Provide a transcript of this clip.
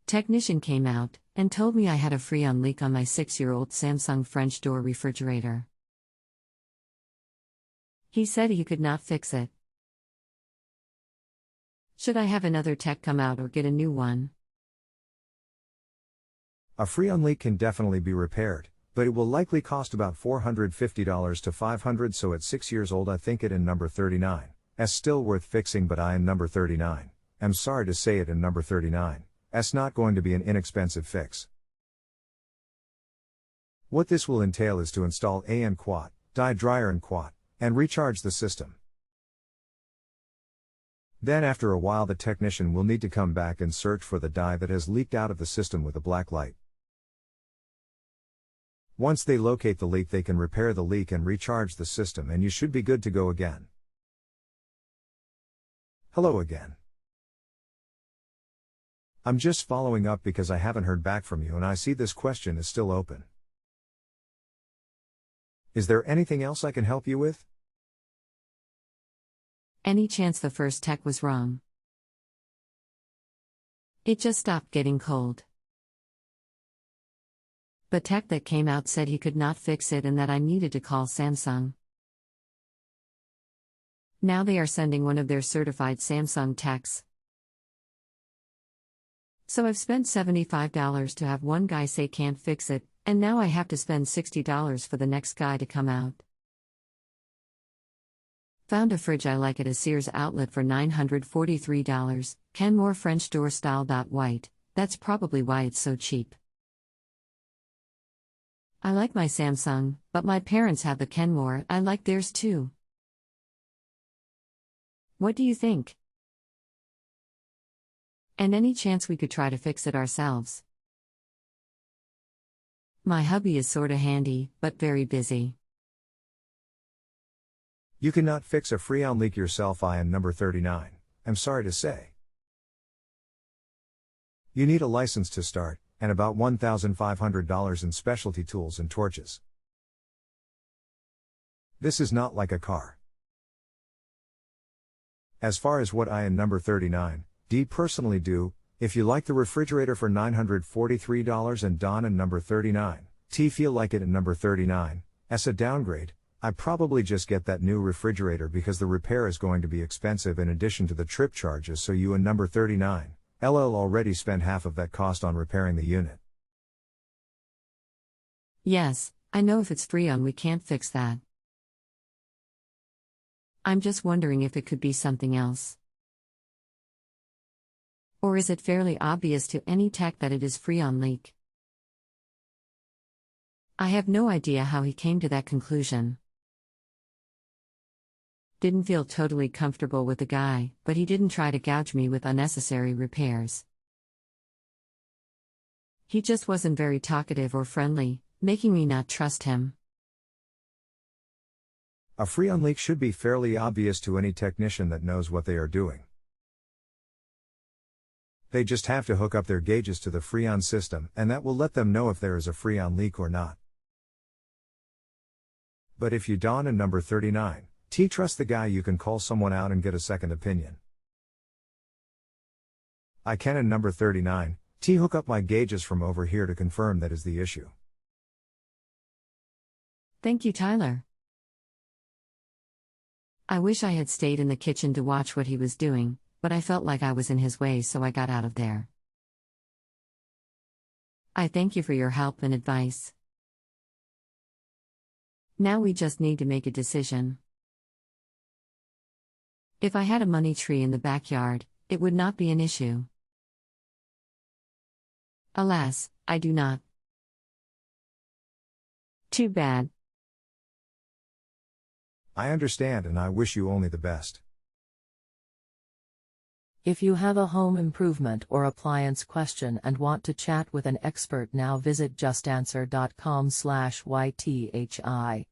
Technician came out and told me I had a freon leak on my 6-year-old Samsung French door refrigerator. He said he could not fix it. Should I have another tech come out or get a new one? A freon leak can definitely be repaired, but it will likely cost about $450 to $500, so at 6 years old I think it in number 39 is still worth fixing, but I in number 39 am sorry to say it in number 39 is not going to be an inexpensive fix. What this will entail is to install entail, drier&quot, and recharge the system. Then after a while the technician will need to come back and search for the dye that has leaked out of the system with a black light. Once they locate the leak, they can repair the leak and recharge the system, and you should be good to go again. Hello again. I'm just following up because I haven't heard back from you and I see this question is still open. Is there anything else I can help you with? Any chance the first tech was wrong? It just stopped getting cold. But tech that came out said he could not fix it and that I needed to call Samsung. Now they are sending one of their certified Samsung techs. So I've spent $75 to have one guy say can't fix it, and now I have to spend $60 for the next guy to come out. Found a fridge I like at a Sears outlet for $943, Kenmore French door style. White, that's probably why it's so cheap. I like my Samsung, but my parents have the Kenmore, I like theirs too. What do you think? And any chance we could try to fix it ourselves? My hubby is sorta handy, but very busy. You cannot fix a freon leak yourself, I am number 39, I'm sorry to say. You need a license to start, and about $1,500 in specialty tools and torches. This is not like a car. As far as what I am number 39, D personally do, if you like the refrigerator for $943 and Don and number 39, T feel like it at number 39, as a downgrade, I probably just get that new refrigerator because the repair is going to be expensive in addition to the trip charges, so you and number 39, LL already spent half of that cost on repairing the unit. Yes, I know if it's freon we can't fix that. I'm just wondering if it could be something else. Or is it fairly obvious to any tech that it is freon leak? I have no idea how he came to that conclusion. Didn't feel totally comfortable with the guy, but he didn't try to gouge me with unnecessary repairs. He just wasn't very talkative or friendly, making me not trust him. A freon leak should be fairly obvious to any technician that knows what they are doing. They just have to hook up their gauges to the freon system, and that will let them know if there is a freon leak or not. But if you Don and number 39, T trust the guy, you can call someone out and get a second opinion. I can and number 39, T hook up my gauges from over here to confirm that is the issue. Thank you, Tyler. I wish I had stayed in the kitchen to watch what he was doing, but I felt like I was in his way, so I got out of there. I thank you for your help and advice. Now we just need to make a decision. If I had a money tree in the backyard, it would not be an issue. Alas, I do not. Too bad. I understand and I wish you only the best. If you have a home improvement or appliance question and want to chat with an expert, now visit justanswer.com/YTHI.